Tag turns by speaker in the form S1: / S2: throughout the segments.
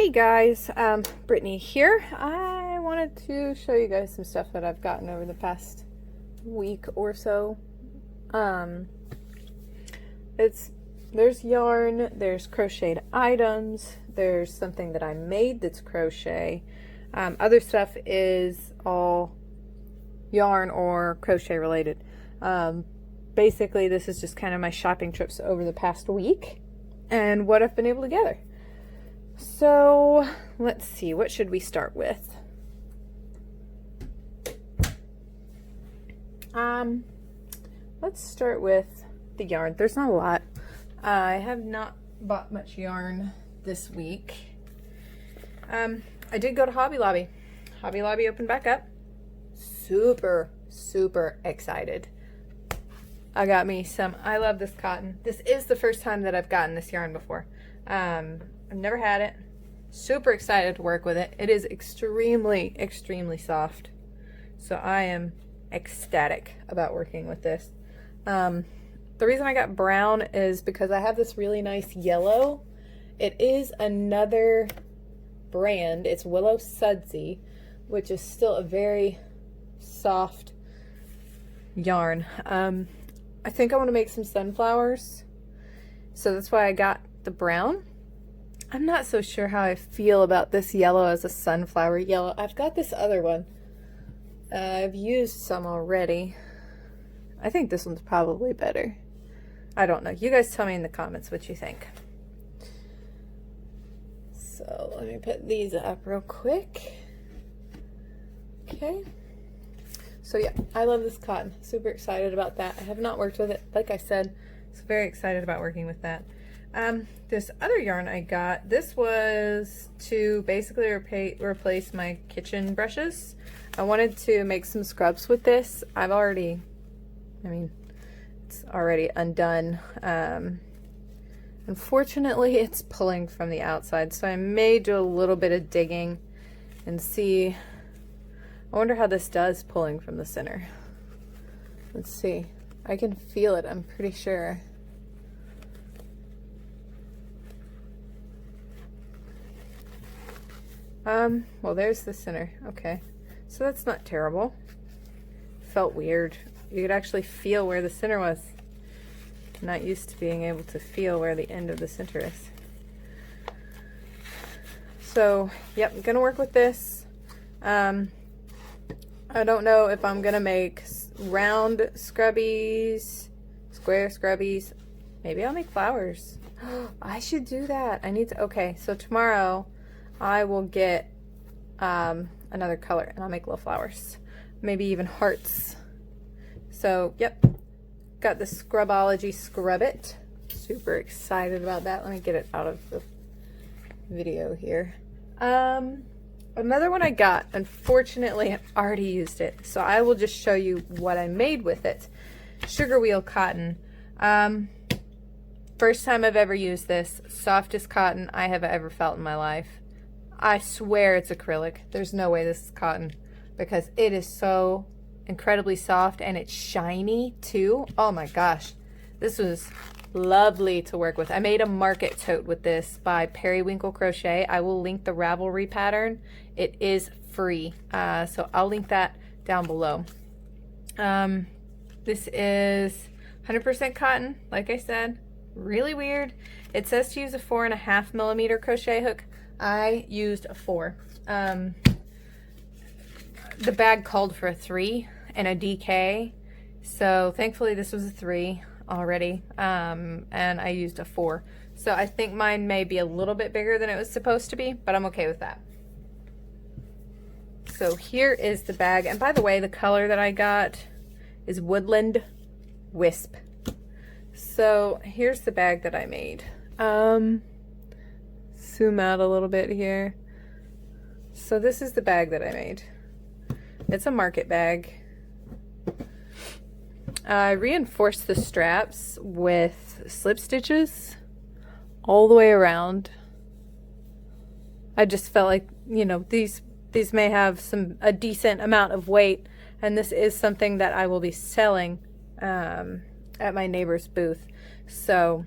S1: Hey guys, Brittany here. I wanted to show you guys some stuff that I've gotten over the past week or so. There's yarn, there's crocheted items, there's something that I made that's crochet. Other stuff is all yarn or crochet related. Basically, this is just kind of my shopping trips over the past week and what I've been able to gather. So let's see, what should we start with? Let's start with the yarn. There's not a lot. I have not bought much yarn this week. I did go to Hobby Lobby. Hobby Lobby opened back up. Super excited. I got me some, I love this cotton. This is the first time that I've gotten this yarn before. I've never had it. Super excited to work with it. It is extremely soft. So I am ecstatic about working with this. The reason I got brown is because I have this really nice yellow. It is another brand. It's Willow Sudsy, which is still a very soft yarn. I think I want to make some sunflowers. So that's why I got the brown. I'm not so sure how I feel about this yellow as a sunflower yellow. I've got this other one. I've used some already. I think this one's probably better. I don't know. You guys tell me in the comments what you think. So let me put these up real quick. Okay. So yeah, I love this cotton. Super excited about that. I have not worked with it, like I said. So very excited about working with that. This other yarn I got, this was to basically replace my kitchen brushes. I wanted to make some scrubs with this. It's already undone. Unfortunately, it's pulling from the outside, so I may do a little bit of digging and see. I wonder how this does pulling from the center. Let's see. I can feel it, I'm pretty sure. Well, there's the center. Okay. So that's not terrible. Felt weird. You could actually feel where the center was. I'm not used to being able to feel where the end of the center is. So, yep, I'm gonna work with this. I don't know if I'm gonna make round scrubbies, square scrubbies. Maybe I'll make flowers. I should do that. I need to, okay, so tomorrow I will get another color and I'll make little flowers. Maybe even hearts. So, yep. Got the Scrubology Scrub It. Super excited about that. Let me get it out of the video here. Another one I got, unfortunately, I've already used it. So I will just show you what I made with it. Sugar Wheel Cotton. First time I've ever used this. Softest cotton I have ever felt in my life. I swear it's acrylic. There's no way this is cotton because it is so incredibly soft and it's shiny too. Oh my gosh. This was lovely to work with. I made a market tote with this by Periwinkle Crochet. I will link the Ravelry pattern. It is free. So I'll link that down below. This is 100% cotton, like I said. Really weird. It says to use a 4.5 millimeter crochet hook. I used a 4. The bag called for a 3 and a DK, so thankfully this was a 3 already, and I used a 4. So I think mine may be a little bit bigger than it was supposed to be, but I'm okay with that. So here is the bag, and by the way, the color that I got is Woodland Wisp. So here's the bag that I made. Zoom out a little bit here. So this is the bag that I made. It's a market bag. I reinforced the straps with slip stitches all the way around. I just felt like, you know, these may have a decent amount of weight, and this is something that I will be selling at my neighbor's booth. So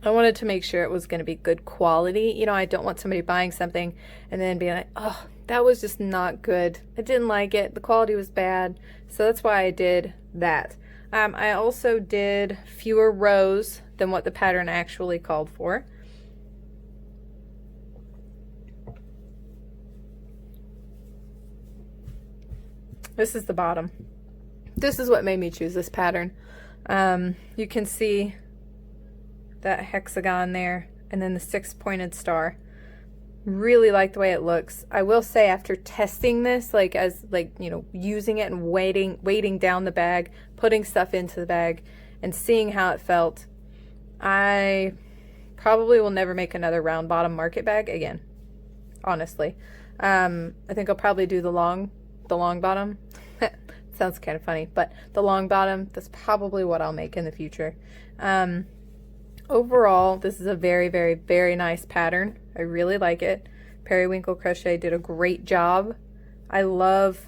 S1: I wanted to make sure it was going to be good quality. You know, I don't want somebody buying something and then being like, oh, that was just not good. I didn't like it. The quality was bad. So that's why I did that. I also did fewer rows than what the pattern actually called for. This is the bottom. This is what made me choose this pattern. You can see that hexagon there and then the 6-pointed star. Really like the way it looks. I will say, after testing this, using it and weighting down the bag, putting stuff into the bag and seeing how it felt, I probably will never make another round bottom market bag again, honestly. I think I'll probably do the long bottom. Sounds kind of funny, but the long bottom, that's probably what I'll make in the future. Overall, this is a very, very, very nice pattern. I really like it. Periwinkle Crochet did a great job. I loved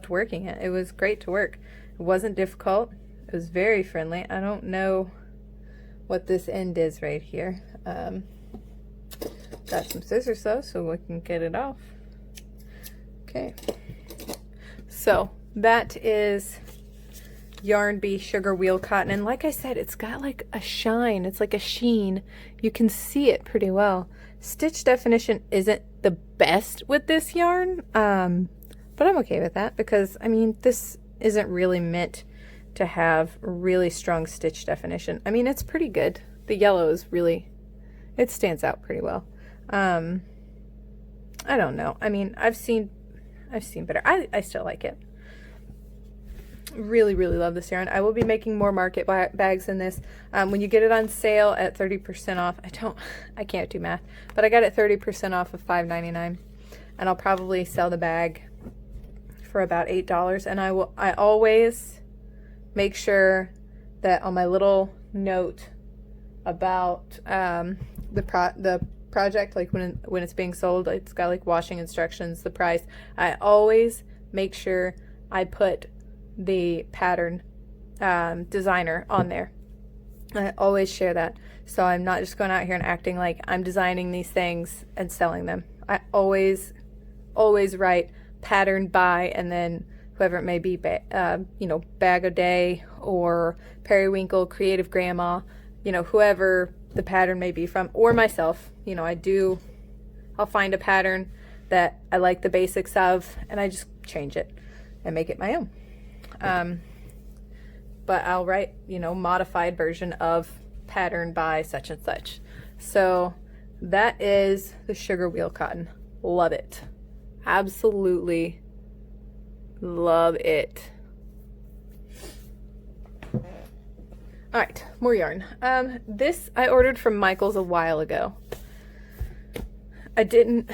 S1: working it. It was great to work. It wasn't difficult. It was very friendly. I don't know what this end is right here. Got some scissors though, so we can get it off. Okay. So that is Yarn Bee Sugar Wheel Cotton, and like I said, it's got like a shine. It's like a sheen. You can see it pretty well. Stitch definition isn't the best with this yarn, but I'm okay with that because, I mean, this isn't really meant to have really strong stitch definition. I mean, it's pretty good. The yellow is really, it stands out pretty well. I don't know. I mean, I've seen better. I still like it. Really, really love this yarn. I will be making more market bags in this. When you get it on sale at 30% off, I can't do math, but I got it 30% off of $5.99, and I'll probably sell the bag for about $8. And I always make sure that on my little note about the project, like when it's being sold, it's got like washing instructions, the price. I always make sure I put the pattern designer on there. I always share that, so I'm not just going out here and acting like I'm designing these things and selling them. I always write pattern by, and then whoever it may be, Bag a Day or Periwinkle, Creative Grandma, whoever the pattern may be from, or myself. I'll find a pattern that I like the basics of, and I just change it and make it my own. But I'll write, modified version of pattern by such and such. So that is the Sugar Wheel Cotton. Love it. Absolutely love it. All right, more yarn. This I ordered from Michael's a while ago. I didn't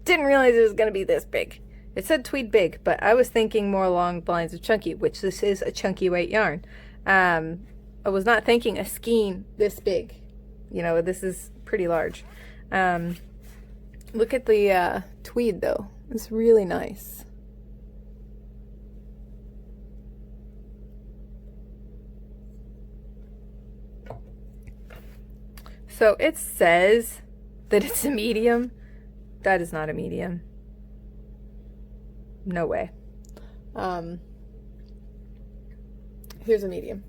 S1: realize it was going to be this big. It said tweed big, but I was thinking more along the lines of chunky, which this is a chunky weight yarn. I was not thinking a skein this big. This is pretty large. Look at the tweed though. It's really nice. So it says that it's a medium. That is not a medium. No way. Here's a medium.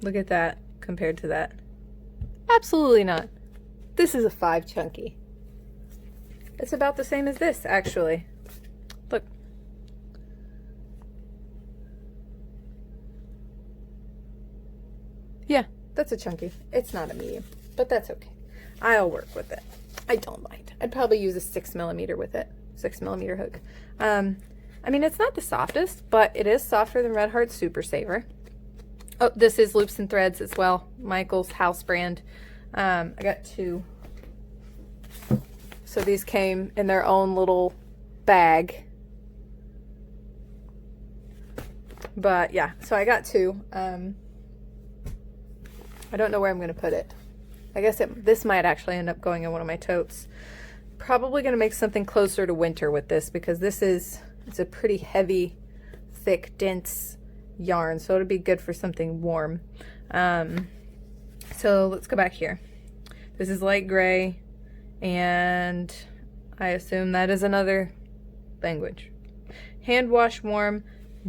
S1: Look at that compared to that. Absolutely not. This is a 5 chunky. It's about the same as this, actually. Look. Yeah, that's a chunky. It's not a medium, but that's okay. I'll work with it. I don't mind. I'd probably use a 6mm with it. 6mm hook. I mean, it's not the softest, but it is softer than Red Heart Super Saver. Oh, this is Loops and Threads as well. Michael's house brand. I got 2. So these came in their own little bag. But yeah, so I got 2. I don't know where I'm going to put it. I guess this might actually end up going in one of my totes. Probably going to make something closer to winter with this, because it's a pretty heavy, thick, dense yarn, so it'll be good for something warm. So let's go back here. This is light gray, and I assume that is another language. Hand wash warm,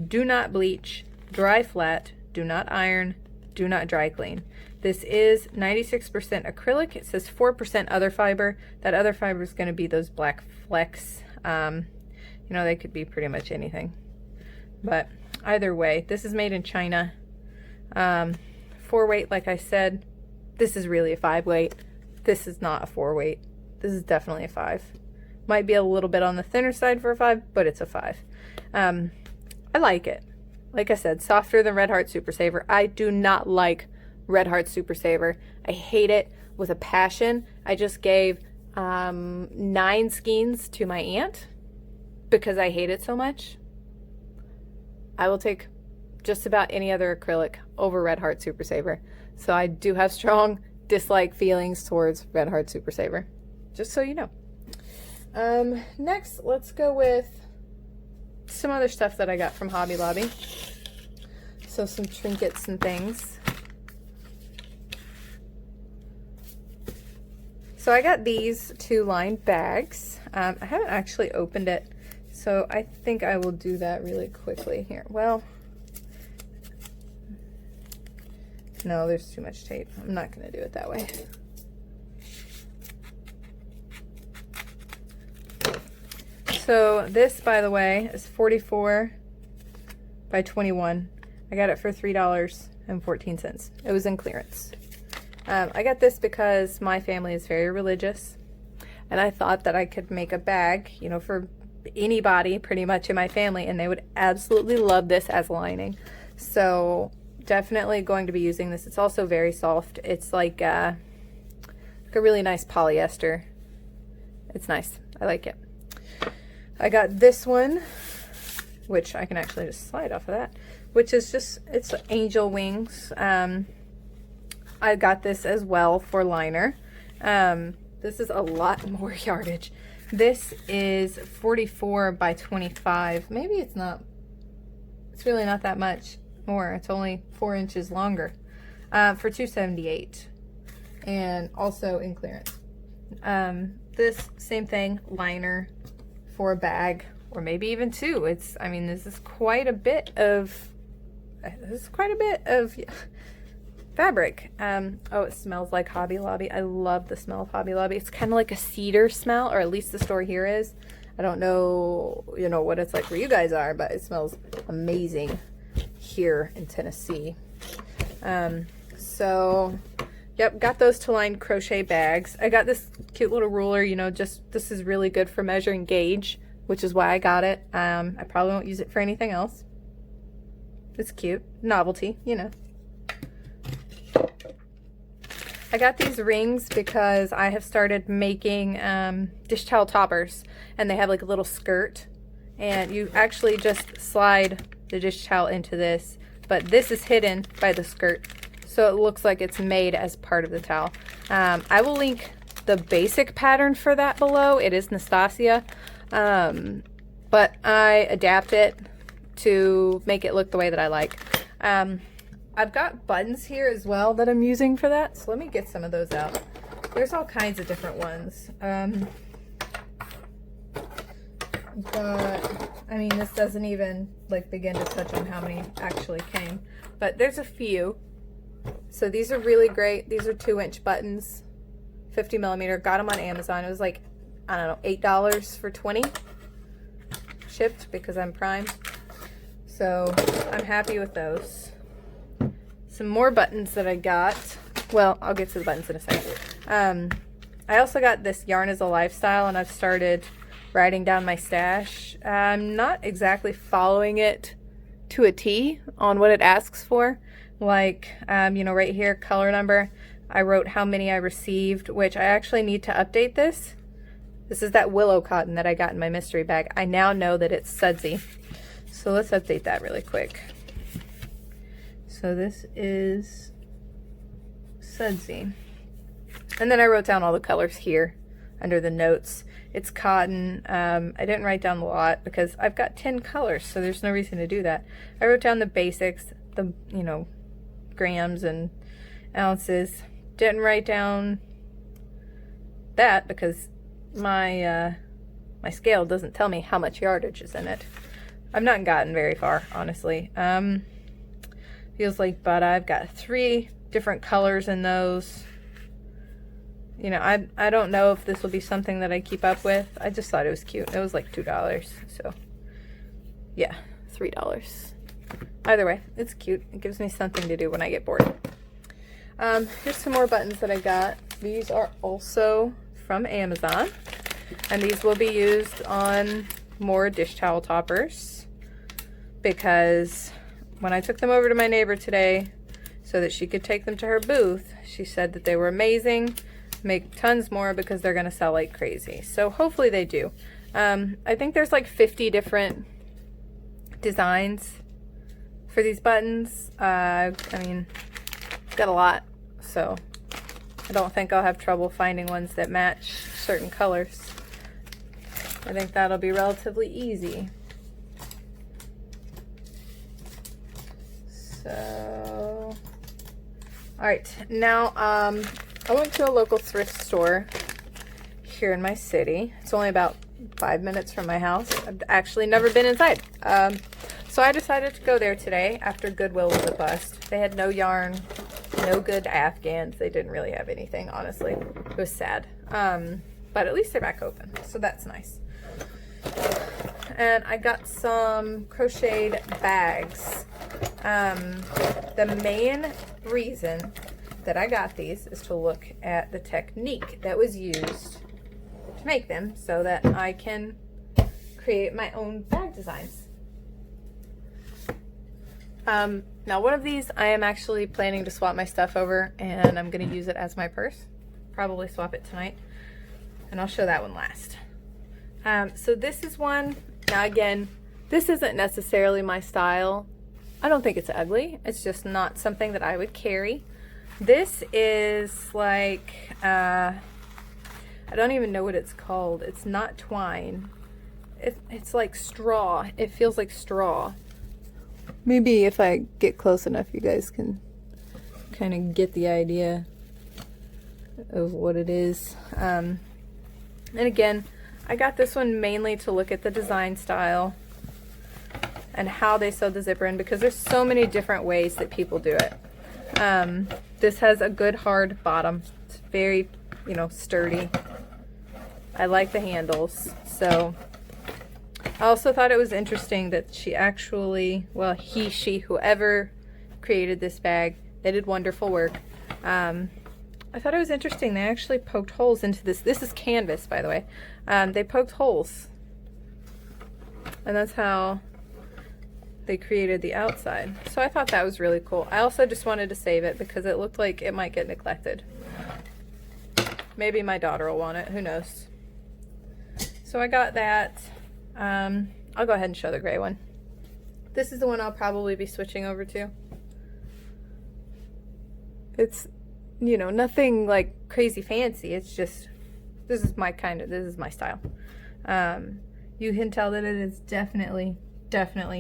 S1: do not bleach, dry flat, do not iron, do not dry clean. This is 96% acrylic. It says 4% other fiber. That other fiber is going to be those black flecks. You know, they could be pretty much anything. But either way, this is made in China. 4 weight, like I said. This is really a 5 weight. This is not a 4 weight. This is definitely a 5. Might be a little bit on the thinner side for a 5, but it's a 5. I like it. Like I said, softer than Red Heart Super Saver. I do not like Red Heart Super Saver. I hate it with a passion. I just gave 9 skeins to my aunt because I hate it so much. I will take just about any other acrylic over Red Heart Super Saver. So I do have strong dislike feelings towards Red Heart Super Saver, just so you know. Next, let's go with some other stuff that I got from Hobby Lobby. So some trinkets and things. So I got these 2 lined bags. I haven't actually opened it, so I think I will do that really quickly here. Well, no, there's too much tape. I'm not going to do it that way. So this, by the way, is 44 by 21. I got it for $3.14. It was in clearance. I got this because my family is very religious, and I thought that I could make a bag, you know, for anybody pretty much in my family, and they would absolutely love this as lining. So definitely going to be using this. It's also very soft. It's like a really nice polyester. It's nice. I like it. I got this one, which I can actually just slide off of that, which is just, it's angel wings. I got this as well for liner. This is a lot more yardage. This is 44 by 25. Maybe it's not, it's really not that much more. It's only 4 inches longer, for $2.78, and also in clearance. This same thing, liner for a bag, or maybe even 2. It's, I mean, this is quite a bit of fabric. Oh, it smells like Hobby Lobby. I love the smell of Hobby Lobby. It's kind of like a cedar smell, or at least the store here is. I don't know, you know, what it's like where you guys are, but it smells amazing here in Tennessee. So yep, got those to line crochet bags. I got this cute little ruler, you know, just, this is really good for measuring gauge, which is why I got it. I probably won't use it for anything else. It's cute. Novelty, you know. I got these rings because I have started making dish towel toppers, and they have like a little skirt, and you actually just slide the dish towel into this, but this is hidden by the skirt, so it looks like it's made as part of the towel. I will link the basic pattern for that below. It is Nastasia, but I adapt it to make it look the way that I like. I've got buttons here as well that I'm using for that, so let me get some of those out. There's all kinds of different ones. But I mean, this doesn't even like begin to touch on how many actually came, but there's a few. So these are really great. These are 2-inch buttons, 50mm. Got them on Amazon. It was like, I don't know, $8 for 20 shipped because I'm Prime. So I'm happy with those. Some more buttons that I got. Well, I'll get to the buttons in a second. I also got this Yarn is a Lifestyle, and I've started writing down my stash. I'm not exactly following it to a T on what it asks for. Like, you know, right here, color number, I wrote how many I received, which I actually need to update this. This is that willow cotton that I got in my mystery bag. I now know that it's sudsy. So let's update that really quick. So this is sudsy. And then I wrote down all the colors here. under the notes. It's cotton. I didn't write down the lot because I've got 10 colors, so there's no reason to do that. I wrote down the basics, the, you know, grams and ounces. Didn't write down that because my my scale doesn't tell me how much yardage is in it. I've not gotten very far, honestly. Feels like, but I've got 3 different colors in those. You know, I don't know if this will be something that I keep up with. I just thought it was cute. It was like $2, so yeah, $3. Either way, it's cute. It gives me something to do when I get bored. Here's some more buttons that I got. These are also from Amazon, and these will be used on more dish towel toppers, because when I took them over to my neighbor today so that she could take them to her booth, she said that they were amazing, make tons more because they're gonna sell like crazy. So hopefully they do. I think there's like 50 different designs for these buttons. I mean, it's got a lot, so I don't think I'll have trouble finding ones that match certain colors. I think that'll be relatively easy. So, all right, now I went to a local thrift store here in my city. It's only about 5 minutes from my house. I've actually never been inside. So I decided to go there today after Goodwill was a bust. They had no yarn, no good Afghans. They didn't really have anything, honestly. It was sad. But at least they're back open, so that's nice. And I got some crocheted bags. The main reason that I got these is to look at the technique that was used to make them so that I can create my own bag designs. Now one of these I am actually planning to swap my stuff over, and I'm going to use it as my purse. Probably swap it tonight, and I'll show that one last. So this is one. Now again, this isn't necessarily my style. I don't think it's ugly. It's just not something that I would carry. This is like, I don't even know what it's called. It's not twine. It's like straw. It feels like straw. Maybe if I get close enough, you guys can kind of get the idea of what it is. And again, I got this one mainly to look at the design style and how they sewed the zipper in, because there's so many different ways that people do it. This has a good hard bottom. It's very, you know, sturdy. I like the handles. So I also thought it was interesting that she actually, well, he, she, whoever created this bag, they did wonderful work. I thought it was interesting. They actually poked holes into this. This is canvas, by the way. They poked holes. And that's how they created the outside. So I thought that was really cool. I also just wanted to save it because it looked like it might get neglected. Maybe my daughter will want it. Who knows? So I got that. I'll go ahead and show the gray one. This is the one I'll probably be switching over to. It's, you know, nothing like crazy fancy. It's just, this is my style. You can tell that it is definitely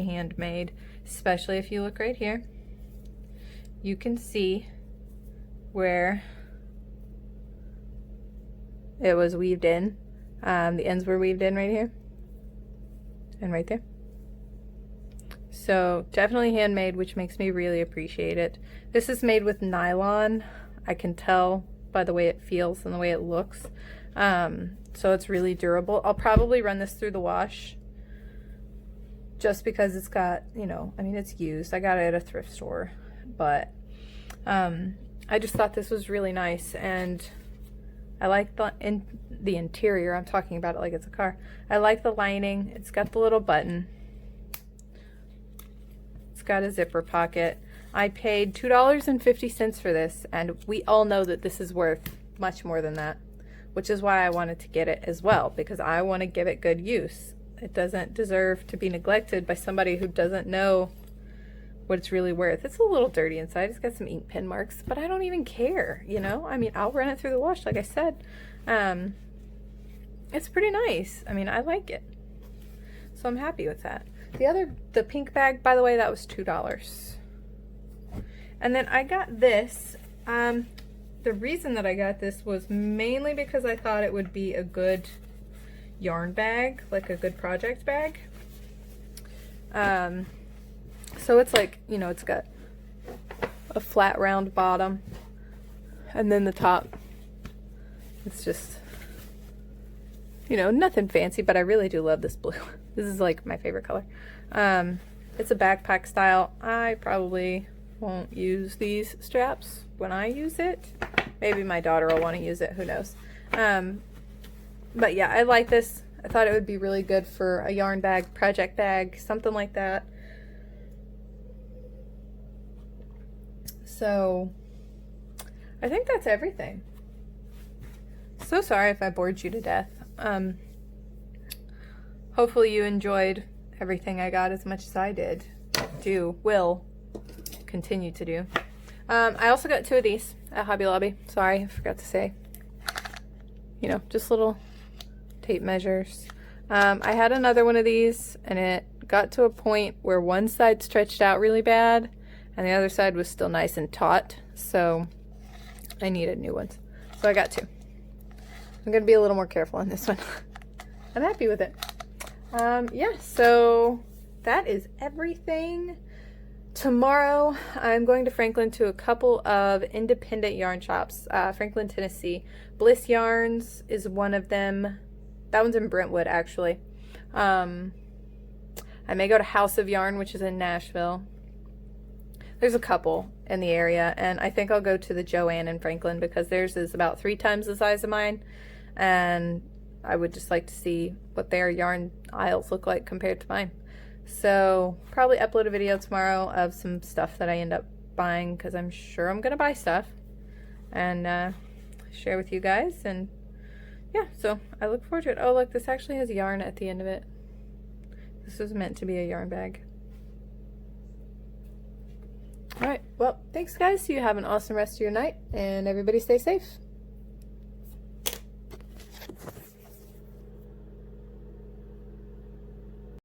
S1: handmade, especially if you look right here. You can see where it was weaved in. The ends were weaved in right here and right there. So definitely handmade, which makes me really appreciate it. This is made with nylon. I can tell by the way it feels and the way it looks. So it's really durable. I'll probably run this through the wash just because it's got, you know, I mean, it's used. I got it at a thrift store, but I just thought this was really nice, and I like the interior. I'm talking about it like it's a car. I like the lining. It's got the little button. It's got a zipper pocket. I paid $2.50 for this, and we all know that this is worth much more than that, which is why I wanted to get it as well, because I want to give it good use. It doesn't deserve to be neglected by somebody who doesn't know what it's really worth. It's a little dirty inside. It's got some ink pen marks, but I don't even care, you know? I mean, I'll run it through the wash, like I said. it's pretty nice. I mean, I like it. So I'm happy with that. The pink bag, by the way, that was $2. And then I got this. The reason that I got this was mainly because I thought it would be a good yarn bag, like a good project bag. So it's like, you know, it's got a flat round bottom, and then the top, it's just, you know, nothing fancy, but I really do love this blue. This is like my favorite color. It's a backpack style. I probably won't use these straps when I use it. Maybe my daughter will want to use it, who knows. But yeah, I like this. I thought it would be really good for a yarn bag, project bag, something like that. So I think that's everything. So sorry if I bored you to death. Hopefully you enjoyed everything I got as much as I did. Will continue to do. I also got 2 of these at Hobby Lobby. Sorry, I forgot to say. You know, just little tape measures. I had another one of these, and it got to a point where one side stretched out really bad, and the other side was still nice and taut, so I needed new ones. So I got 2. I'm going to be a little more careful on this one. I'm happy with it. Yeah, so that is everything. Tomorrow, I'm going to Franklin to a couple of independent yarn shops. Franklin, Tennessee. Bliss Yarns is one of them. That one's in Brentwood, actually. I may go to House of Yarn, which is in Nashville. There's a couple in the area, and I think I'll go to the Joann in Franklin because theirs is about 3 times the size of mine, and I would just like to see what their yarn aisles look like compared to mine. So probably upload a video tomorrow of some stuff that I end up buying, because I'm sure I'm gonna buy stuff, and share with you guys. And yeah, so I look forward to it. Oh look, this actually has yarn at the end of it. This was meant to be a yarn bag. Alright, well, thanks guys. You have an awesome rest of your night, and everybody stay safe.